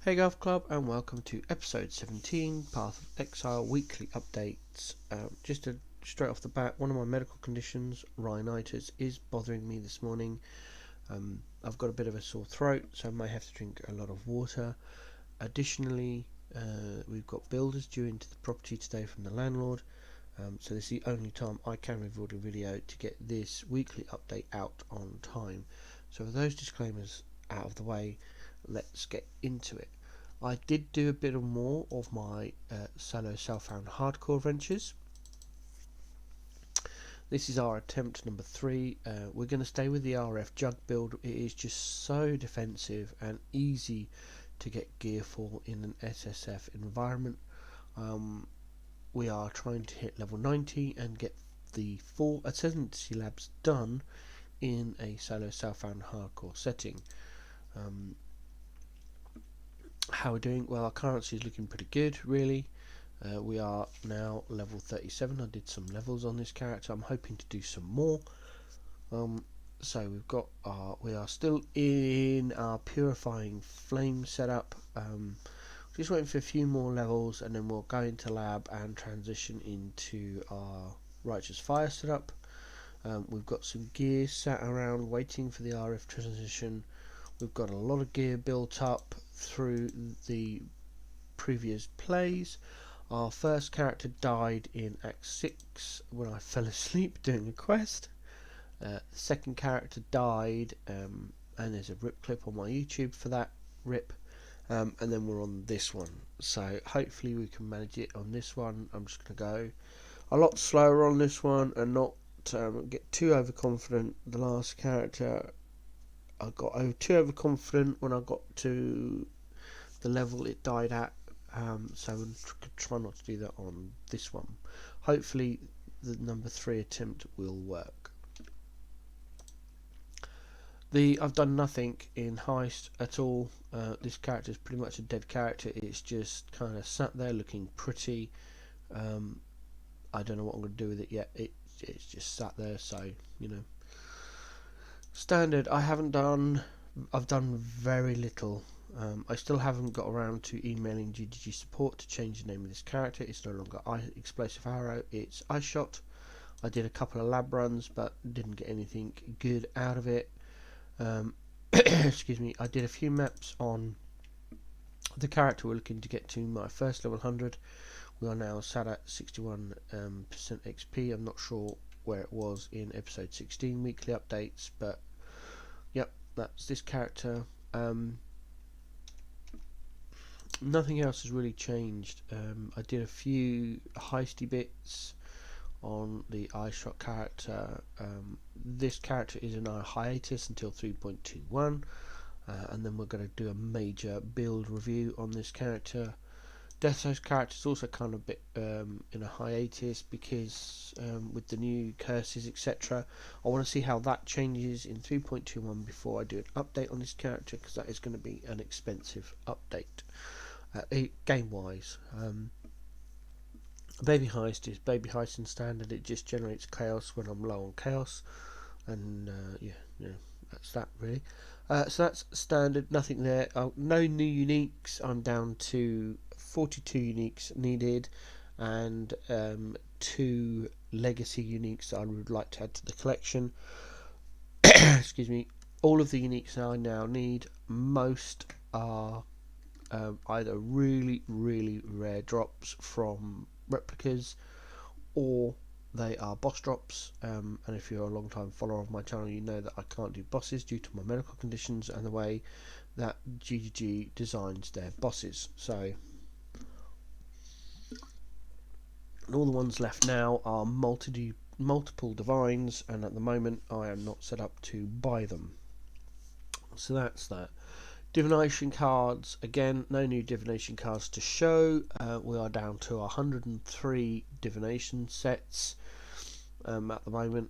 Hey Golf Club, and welcome to episode 17, Path of Exile weekly updates. Straight off the bat, one of my medical conditions, rhinitis, is bothering me this morning. I've got a bit of a sore throat, so I may have to drink a lot of water. Additionally, we've got builders due into the property today from the landlord, so this is the only time I can record a video to get this weekly update out on time. So with those disclaimers out of the way, let's get into it. I did do a bit more of my solo self-found hardcore ventures. This is our attempt number 3. We're going to stay with the RF jug build. It is just so defensive and easy to get gear for in an SSF environment. We are trying to hit level 90 and get the 4 Ascendancy Labs done in a solo self-found hardcore setting. How we're doing? Well, our currency is looking pretty good, really. We are now level 37. I did some levels on this character. I'm hoping to do some more. So we are still in our purifying flame setup. Just waiting for a few more levels, and then we'll go into lab and transition into our righteous fire setup. We've got some gear sat around waiting for the RF transition. We've got a lot of gear built up through the previous plays. Our first character died in Act 6 when I fell asleep doing a quest. The second character died, and there's a rip clip on my YouTube for that rip. And then we're on this one. So hopefully we can manage it on this one. I'm just going to go a lot slower on this one and not get too overconfident. The last character, I got too overconfident when I got to the level it died at, so we'll try not to do that on this one. Hopefully the number 3 attempt will work. I've done nothing in heist at all. This character is pretty much a dead character. It's just kind of sat there looking pretty. I don't know what I'm going to do with it yet. It's just sat there, so you know. Standard. I've done very little. I still haven't got around to emailing GGG support to change the name of this character. It's no longer Explosive Arrow, it's Ice Shot. I did a couple of lab runs but didn't get anything good out of it. Excuse me. I did a few maps on the character we're looking to get to my first level 100. We are now sat at 61% XP. I'm not sure where it was in episode 16 weekly updates, but yep, that's this character. Nothing else has really changed. I did a few heisty bits on the iShot character. This character is in our hiatus until 3.21, and then we're going to do a major build review on this character. Death's character is also kind of a bit in a hiatus because with the new curses, etc. I want to see how that changes in 3.21 before I do an update on this character, because that is going to be an expensive update game wise. Baby Heist is Baby Heist in standard. It just generates chaos when I'm low on chaos, and yeah, that's that really. So that's standard, nothing there. No new uniques. I'm down to 42 uniques needed, and 2 legacy uniques that I would like to add to the collection. Excuse me. All of the uniques I now need, most are either really rare drops from replicas, or they are boss drops, and if you're a long time follower of my channel, you know that I can't do bosses due to my medical conditions and the way that GGG designs their bosses. So all the ones left now are multiple divines, and at the moment I am not set up to buy them. So that's that. Divination cards, again, no new divination cards to show. We are down to 103 divination sets at the moment.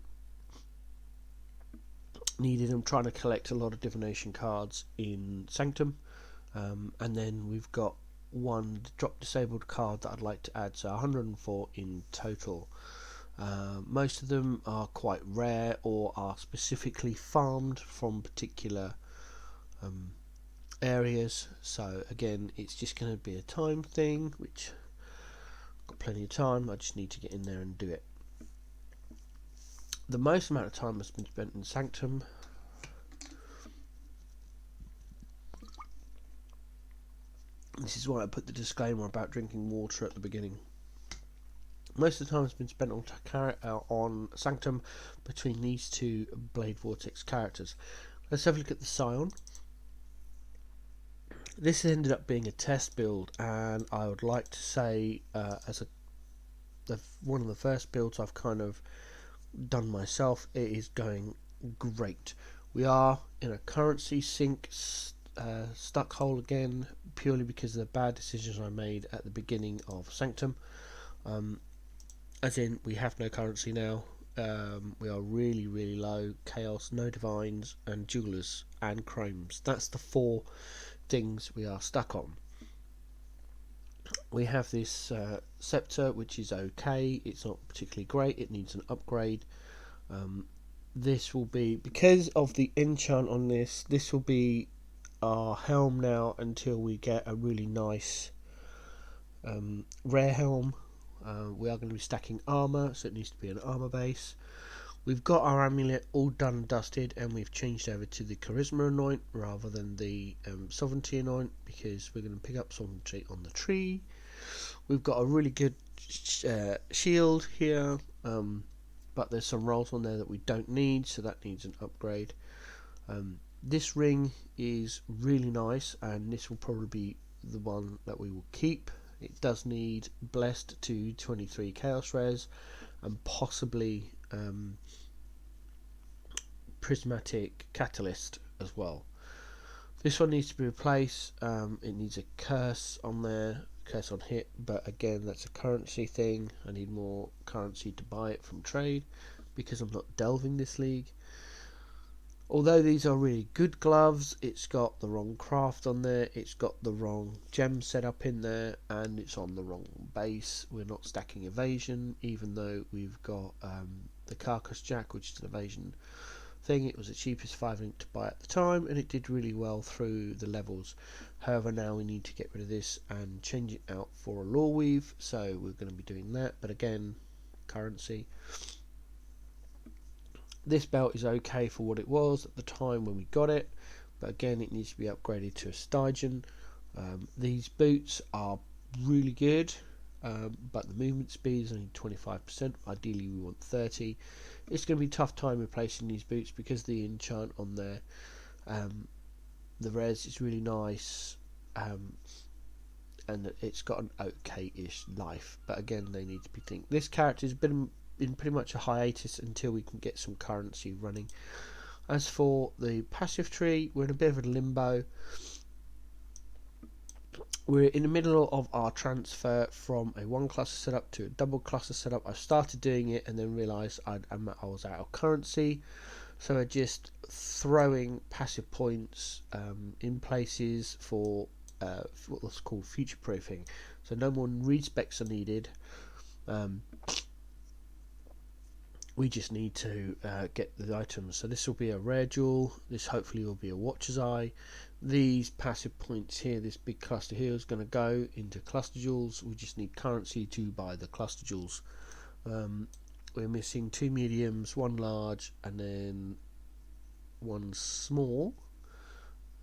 Needed. I'm trying to collect a lot of divination cards in Sanctum, and then we've got one drop disabled card that I'd like to add, so 104 in total. Most of them are quite rare or are specifically farmed from particular areas. So again, it's just going to be a time thing, which I've got plenty of time. I just need to get in there and do it. The most amount of time has been spent in Sanctum. This is why I put the disclaimer about drinking water at the beginning. Most of the time has been spent on Sanctum between these two Blade Vortex characters. Let's have a look at the Scion. This ended up being a test build, and I would like to say as one of the first builds I've kind of done myself, it is going great. We are in a currency sink stuck hole again, purely because of the bad decisions I made at the beginning of Sanctum. As in, we have no currency now. We are really, really low. Chaos, no divines, and jewelers and chromes. That's the 4 things we are stuck on. We have this scepter, which is okay. It's not particularly great. It needs an upgrade. This will be, because of the enchant on this, this will be our helm now until we get a really nice rare helm. We are going to be stacking armor, so it needs to be an armor base. We've got our amulet all done and dusted, and we've changed over to the charisma anoint rather than the sovereignty anoint, because we're going to pick up sovereignty on the tree. We've got a really good shield here, but there's some rolls on there that we don't need, so that needs an upgrade. This ring is really nice, and this will probably be the one that we will keep. It does need blessed to 23 chaos rares and possibly prismatic catalyst as well. This one needs to be replaced. It needs a curse on there, curse on hit, but again, that's a currency thing. I need more currency to buy it from trade because I'm not delving this league. Although these are really good gloves, it's got the wrong craft on there, it's got the wrong gem set up in there, and it's on the wrong base. We're not stacking evasion, even though we've got the Carcass Jack, which is an evasion thing. It was the cheapest 5 link to buy at the time, and it did really well through the levels. However, now we need to get rid of this and change it out for a lore weave, so we're going to be doing that. But again, currency. This belt is okay for what it was at the time when we got it, but again, it needs to be upgraded to a Stygian. These boots are really good, but the movement speed is only 25%. Ideally, we want 30. It's going to be a tough time replacing these boots because the enchant on there, the res is really nice, and it's got an okay-ish life. But again, they need to be think. This character has been in pretty much a hiatus until we can get some currency running. As for the passive tree, we're in a bit of a limbo. We're in the middle of our transfer from a 1 cluster setup to a double cluster setup. I started doing it and then realised I was out of currency, so I'm just throwing passive points in places for what's called future proofing. So no more read specs are needed. We just need to get the items. So this will be a rare jewel. This hopefully will be a Watcher's Eye. These passive points here, this big cluster here, is going to go into cluster jewels. We just need currency to buy the cluster jewels. We're missing 2 mediums, 1 large, and then 1 small.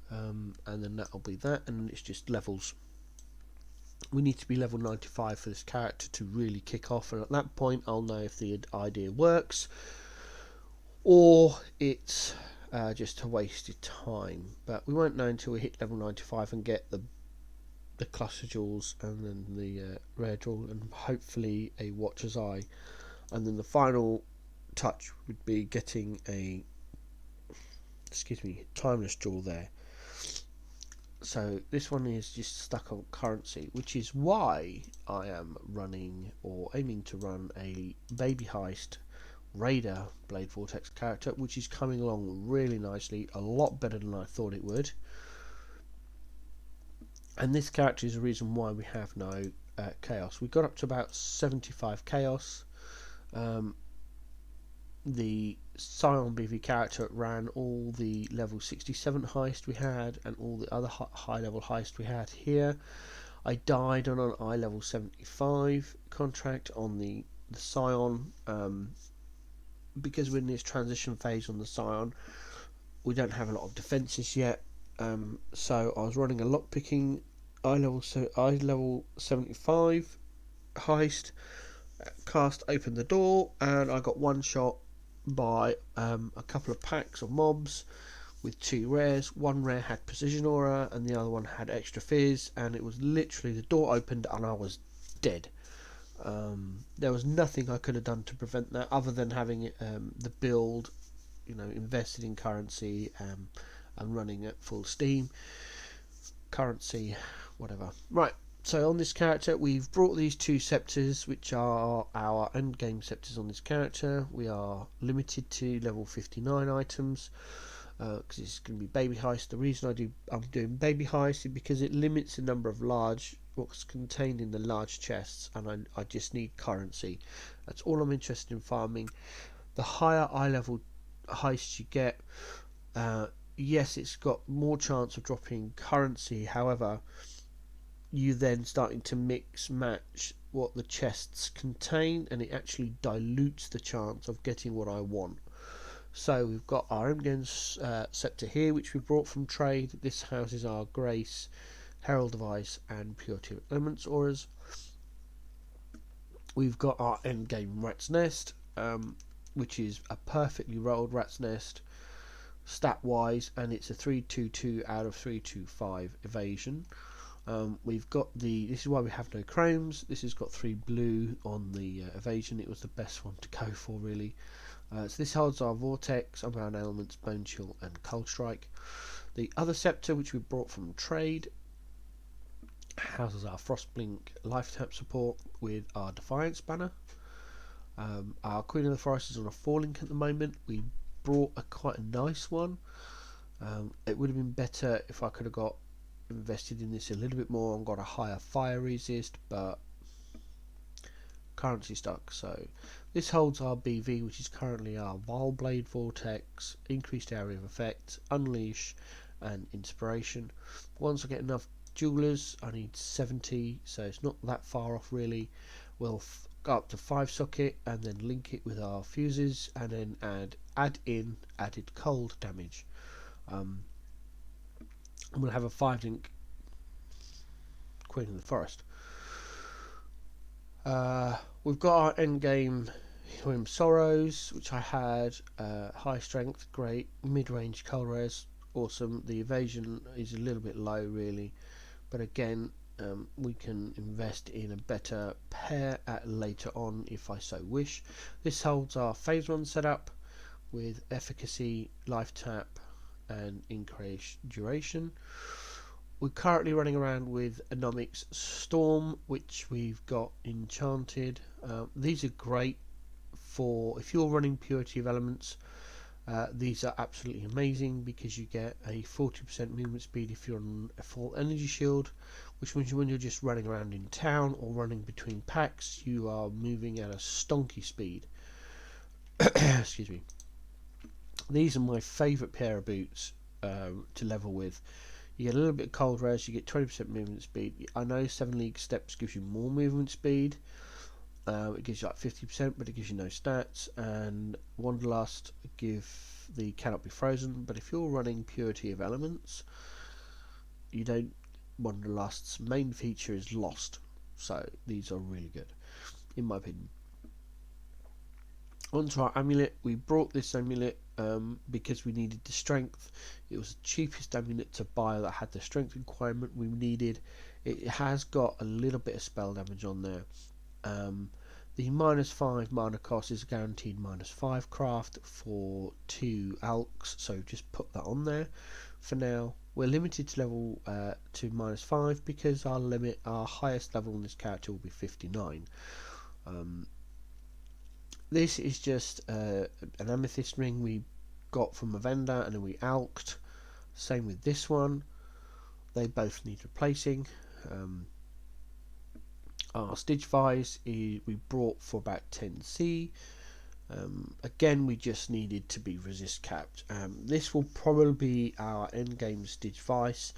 And then that'll be that, and it's just levels. We need to be level 95 for this character to really kick off, and at that point I'll know if the idea works or it's just a wasted time. But we won't know until we hit level 95 and get the cluster jewels and then the rare jewel and hopefully a Watcher's Eye, and then the final touch would be getting a timeless jewel there. So this one is just stuck on currency, which is why I am running or aiming to run a baby heist raider Blade Vortex character, which is coming along really nicely, a lot better than I thought it would. And this character is the reason why we have no chaos. We got up to about 75 chaos. The Scion BV character ran all the level 67 heist we had and all the other high level heist we had here. I died on an eye level 75 contract on the Scion, because we're in this transition phase on the Scion. We don't have a lot of defences yet, so I was running a lockpicking eye level 75 heist. Cast opened the door and I got one shot by a couple of packs of mobs with 2 rares. One rare had precision aura and the other one had extra fizz, and it was literally the door opened and I was dead. There was nothing I could have done to prevent that other than having the build, invested in currency, and running at full steam. Currency, whatever. Right. So on this character, we've brought these 2 scepters, which are our endgame scepters on this character. We are limited to level 59 items, because it's going to be baby heist. The reason I'm doing baby heist is because it limits the number of what's contained in the large chests, and I just need currency. That's all I'm interested in farming. The higher eye level heists you get, yes, it's got more chance of dropping currency. However, you then starting to mix match what the chests contain, and it actually dilutes the chance of getting what I want. So we've got our Emgen's scepter here, which we brought from trade. This houses our Grace, Herald of Ice, and Purity of Elements auras. We've got our endgame Rat's Nest, which is a perfectly rolled Rat's Nest stat wise, and it's a 322 out of 325 evasion. We've got this is why we have no chromes. This has got 3 blue on the evasion. It was the best one to go for, really. So this holds our Vortex, Unbound Elements, Bone Chill, and Cold Strike. The other scepter, which we brought from trade, houses our Frostblink life tap support with our Defiance banner. Our Queen of the Forest is on a 4 link at the moment. We brought quite a nice one. It would have been better if I could have got invested in this a little bit more and got a higher fire resist, but currency stuck. So this holds our BV, which is currently our Vile Blade Vortex, increased area of effect, Unleash, and Inspiration. Once I get enough jewelers, I need 70, so it's not that far off really. We'll go up to 5 socket and then link it with our fuses, and then add in added cold damage. We'll have a 5 link Queen of the Forest. We've got our endgame Him Sorrows, which I had high strength, great, mid-range cold res, awesome. The evasion is a little bit low really, but again, we can invest in a better pair at later on if I so wish. This holds our phase 1 setup with efficacy, life tap, and increased duration. We're currently running around with Anomic's Storm, which we've got enchanted. These are great for if you're running Purity of Elements. These are absolutely amazing because you get a 40% movement speed if you're on a full energy shield, which means when you're just running around in town or running between packs, you are moving at a stonky speed. Excuse me. These are my favourite pair of boots to level with. You get a little bit of cold res, you get 20% movement speed. I know 7 League Steps gives you more movement speed. It gives you like 50%, but it gives you no stats. And Wanderlust give the Cannot Be Frozen, but if you're running Purity of Elements, you don't. Wanderlust's main feature is lost. So these are really good, in my opinion. Onto our amulet. We brought this amulet because we needed the strength. It was the cheapest amulet to buy that had the strength requirement we needed. It has got a little bit of spell damage on there. The -5 mana cost is guaranteed -5 craft for 2 alks, so just put that on there for now. We're limited to level to -5 because our highest level on this character will be 59. This is just an amethyst ring we got from a vendor and then we alked. Same with this one. They both need replacing. Our Stitch Vise we brought for about 10C. Again, we just needed to be resist capped. This will probably be our end game Stitch Vice.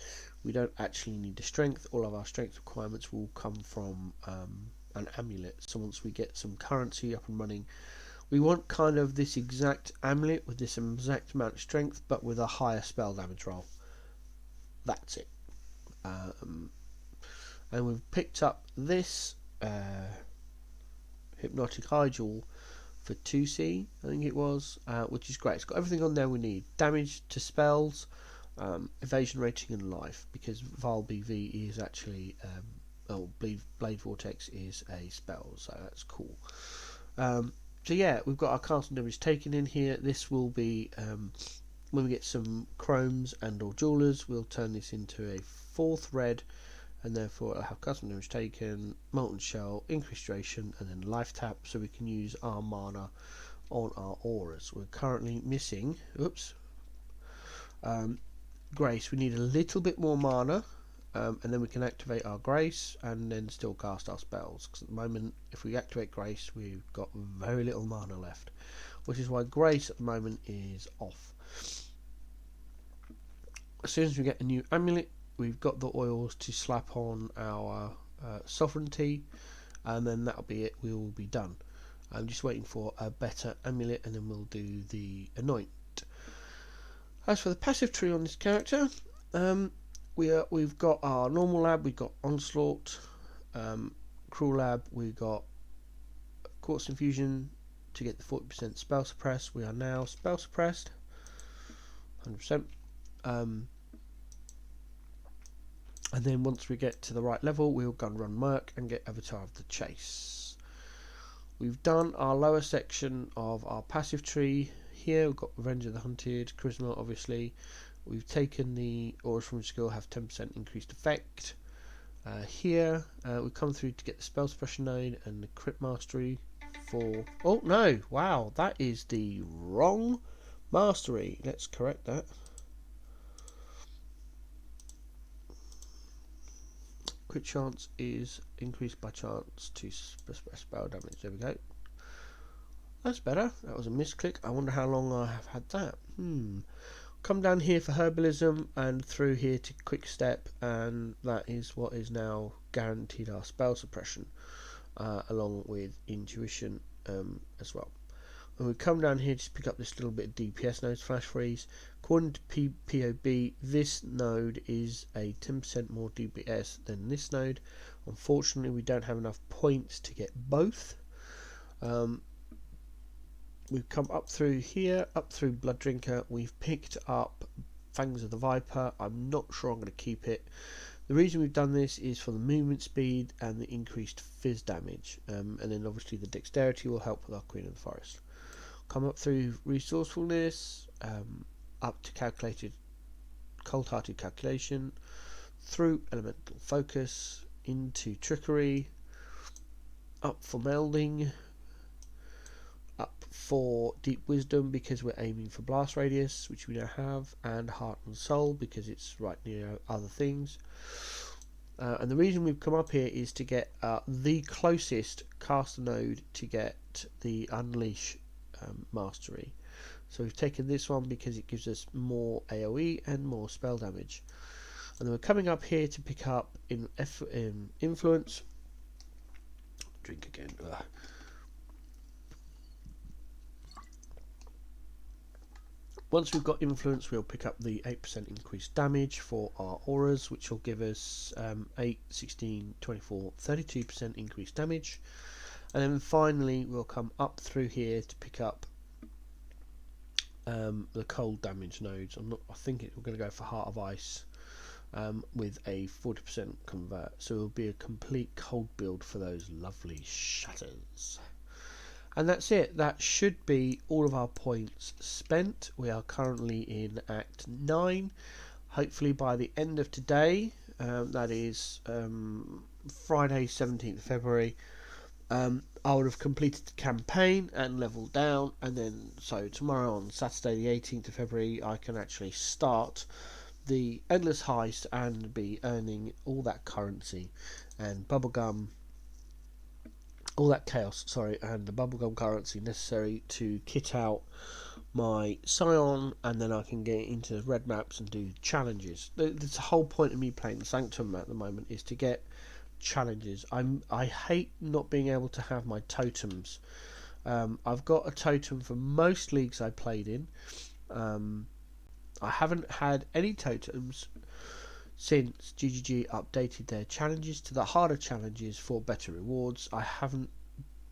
We don't actually need the strength. All of our strength requirements will come from an amulet. So once we get some currency up and running, we want kind of this exact amulet with this exact amount of strength, but with a higher spell damage roll. That's it. And we've picked up this Hypnotic Hyjal for 2C, I think it was, which is great. It's got everything on there we need. Damage to spells, evasion rating and life, because Vile BV is actually, Blade Vortex is a spell, so that's cool. So yeah, we've got our castle damage taken in here. This will be, when we get some chromes and or jewelers, we'll turn this into a 4th red, and therefore it'll have custom damage taken, molten shell, increased duration, and then life tap, so we can use our mana on our auras. We're currently missing, grace. We need a little bit more mana, and then we can activate our grace and then still cast our spells, because at the moment if we activate grace we've got very little mana left, which is why grace at the moment is off. As soon as we get a new amulet, we've got the oils to slap on our sovereignty, and then that'll be it. We will be done. I'm just waiting for a better amulet, and then we'll do the anoint. As for the passive tree on this character, we've got our normal lab, we've got onslaught, cruel lab, we've got quartz infusion to get the 40% spell suppress. We are now spell suppressed 100%. And then once we get to the right level, we'll go and run Merc and get Avatar of the Chase. We've done our lower section of our passive tree. Here we've got Revenge of the Hunted, Charisma obviously. We've taken the auras from skill, have 10% increased effect. Here we come through to get the spell suppression node and the crit mastery for... Oh no, wow, that is the wrong mastery. Let's correct that. Crit chance is increased by chance to spell damage. There we go. That's better. That was a misclick. I wonder how long I have had that. Come down here for herbalism and through here to quick step, and that is what is now guaranteed our spell suppression, along with intuition as well. When we come down here, just pick up this little bit of DPS nodes, flash freeze. According to PoB, this node is a 10% more DPS than this node. Unfortunately, we don't have enough points to get both. We've come up through here, up through Blood Drinker. We've picked up Fangs of the Viper. I'm not sure I'm going to keep it. The reason we've done this is for the movement speed and the increased fizz damage, and then obviously the dexterity will help with our Queen of the Forest. Come up through resourcefulness, up to calculated, cold-hearted calculation, through elemental focus, into trickery, up for melding, up for deep wisdom because we're aiming for blast radius, which we now have, and heart and soul because it's right near other things. And the reason we've come up here is to get the closest caster node to get the unleash mastery. So we've taken this one because it gives us more AoE and more spell damage. And then we're coming up here to pick up in influence. Drink again. Once we've got influence, we'll pick up the 8% increased damage for our auras, which will give us 8, 16, 24, 32% increased damage. And then finally we'll come up through here to pick up the cold damage nodes. I think we're going to go for Heart of Ice with a 40% convert. So it will be a complete cold build for those lovely shatters. And that's it. That should be all of our points spent. We are currently in Act 9. Hopefully by the end of today, that is Friday 17th February, I would have completed the campaign and leveled down, and then so tomorrow on Saturday the 18th of February I can actually start the Endless Heist and be earning all that currency and bubblegum all that chaos, sorry, and the bubblegum currency necessary to kit out my Scion, and then I can get into red maps and do challenges. The whole point of me playing the Sanctum at the moment is to get challenges. I hate not being able to have my totems. I've got a totem for most leagues I played in. I haven't had any totems since GGG updated their challenges to the harder challenges for better rewards. I haven't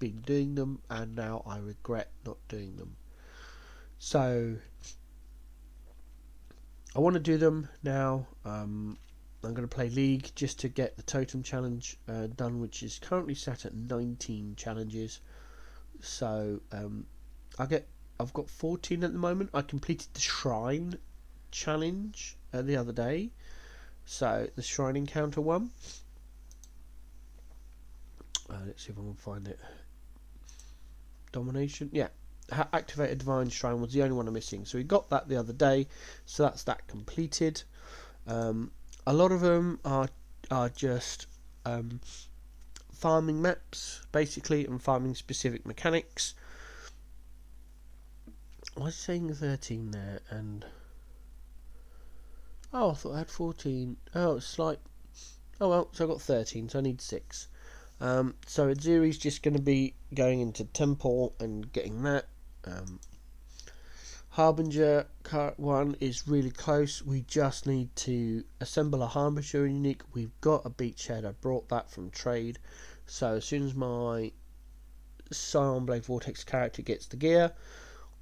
been doing them, and now I regret not doing them. So I want to do them now. I'm going to play League just to get the totem challenge done, which is currently set at 19 challenges. So I've got 14 at the moment. I completed the Shrine challenge the other day, so the Shrine encounter one. Let's see if I can find it. Domination, yeah. Activated Divine Shrine was the only one I'm missing, so we got that the other day, so that's that completed. A lot of them are just farming maps basically, and farming specific mechanics. I was saying 13 there, and I thought I had 14. Oh, it's like, oh well, so I got 13, so I need 6. So Adziri's just going to be going into Temple and getting that. Harbinger one is really close. We just need to assemble a Harbinger unique. We've got a Beachhead. I brought that from trade. So as soon as my Scion Blade Vortex character gets the gear,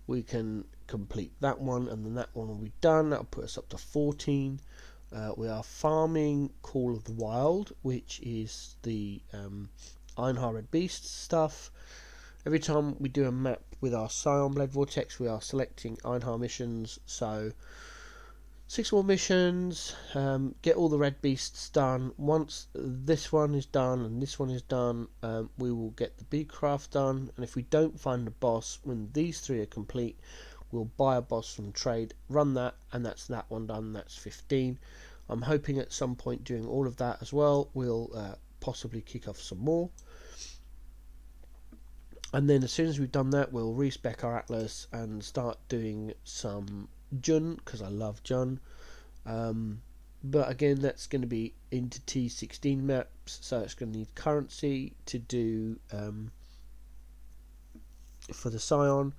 we can complete that one, and then that one will be done. That'll put us up to 14. We are farming Call of the Wild, which is the Ironheart Red Beast stuff. Every time we do a map with our Scion Blade Vortex, we are selecting Ironheart missions. So 6 more missions, get all the red beasts done. Once this one is done and this one is done, we will get the Beecraft done. And if we don't find a boss when these 3 are complete, we'll buy a boss from trade, run that, and that's that one done. That's 15. I'm hoping at some point doing all of that as well, we'll possibly kick off some more. And then as soon as we've done that, we'll respec our Atlas and start doing some Jun, because I love Jun. But again, that's going to be into T16 maps, so it's going to need currency to do for the Scion.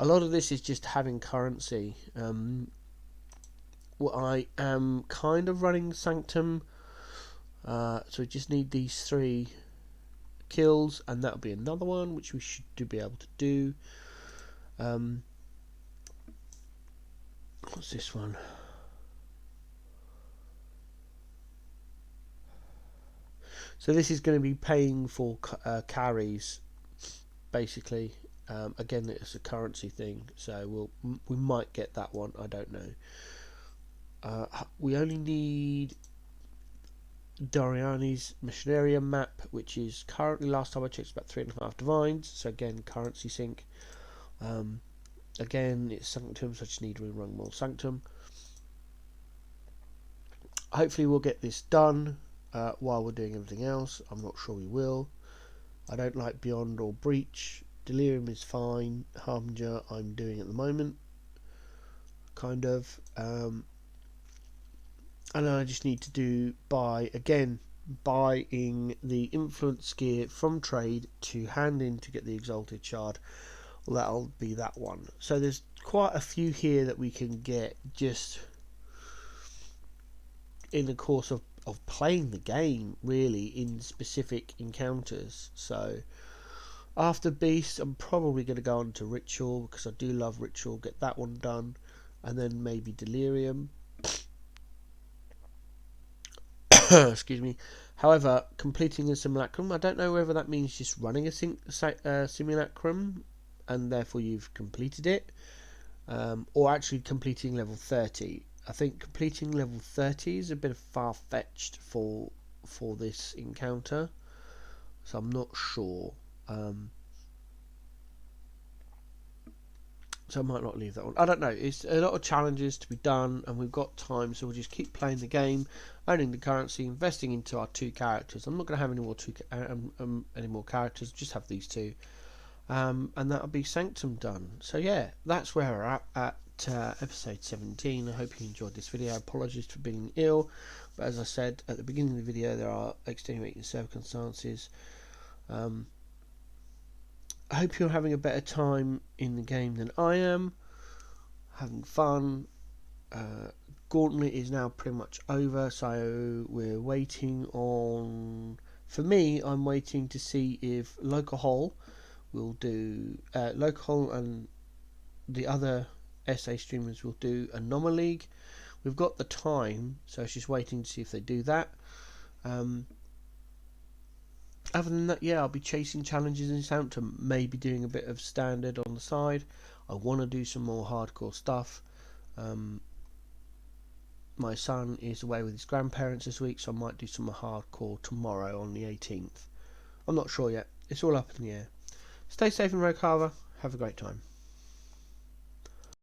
A lot of this is just having currency. I am kind of running Sanctum, so we just need these 3 kills, and that'll be another one which we should be able to do. What's this one? So this is going to be paying for carries, basically. Again, it's a currency thing, so we might get that one. I don't know. We only need Doriani's Missionaria map, which is currently, last time I checked, about 3.5 divines. So again, currency sync. Again, it's Sanctum, so I just need to run more Sanctum. Hopefully we'll get this done while we're doing everything else. I'm not sure we will. I don't like Beyond or Breach. Delirium is fine. Harbinger I'm doing at the moment, kind of. And then I just need to buying the Influence gear from trade to hand in to get the Exalted Shard. Well, that'll be that one. So there's quite a few here that we can get just in the course of playing the game, really, in specific encounters. So after Beast, I'm probably going to go on to Ritual, because I do love Ritual. Get that one done, and then maybe Delirium. Excuse me. However, completing a simulacrum, I don't know whether that means just running a simulacrum and therefore you've completed it, or actually completing level 30. I think completing level 30 is a bit far-fetched for this encounter, so I'm not sure. So I might not leave that one. I don't know. It's a lot of challenges to be done, and we've got time, so we'll just keep playing the game, earning the currency, investing into our 2 characters. I'm not going to have any more characters. Just have these 2, and that'll be Sanctum done. So yeah, that's where we're at episode 17. I hope you enjoyed this video. Apologies for being ill, but as I said at the beginning of the video, there are extenuating circumstances. I hope you're having a better time in the game than I am. Having fun. Gauntlet is now pretty much over, so we're waiting on... For me, I'm waiting to see if Local will do... Local and the other SA streamers will do a Normal League. We've got the time, so it's just waiting to see if they do that. Other than that, yeah, I'll be chasing challenges in Sanctum, maybe doing a bit of standard on the side. I want to do some more hardcore stuff. My son is away with his grandparents this week, so I might do some hardcore tomorrow on the 18th. I'm not sure yet. It's all up in the air. Stay safe in Rogue Harbour. Have a great time.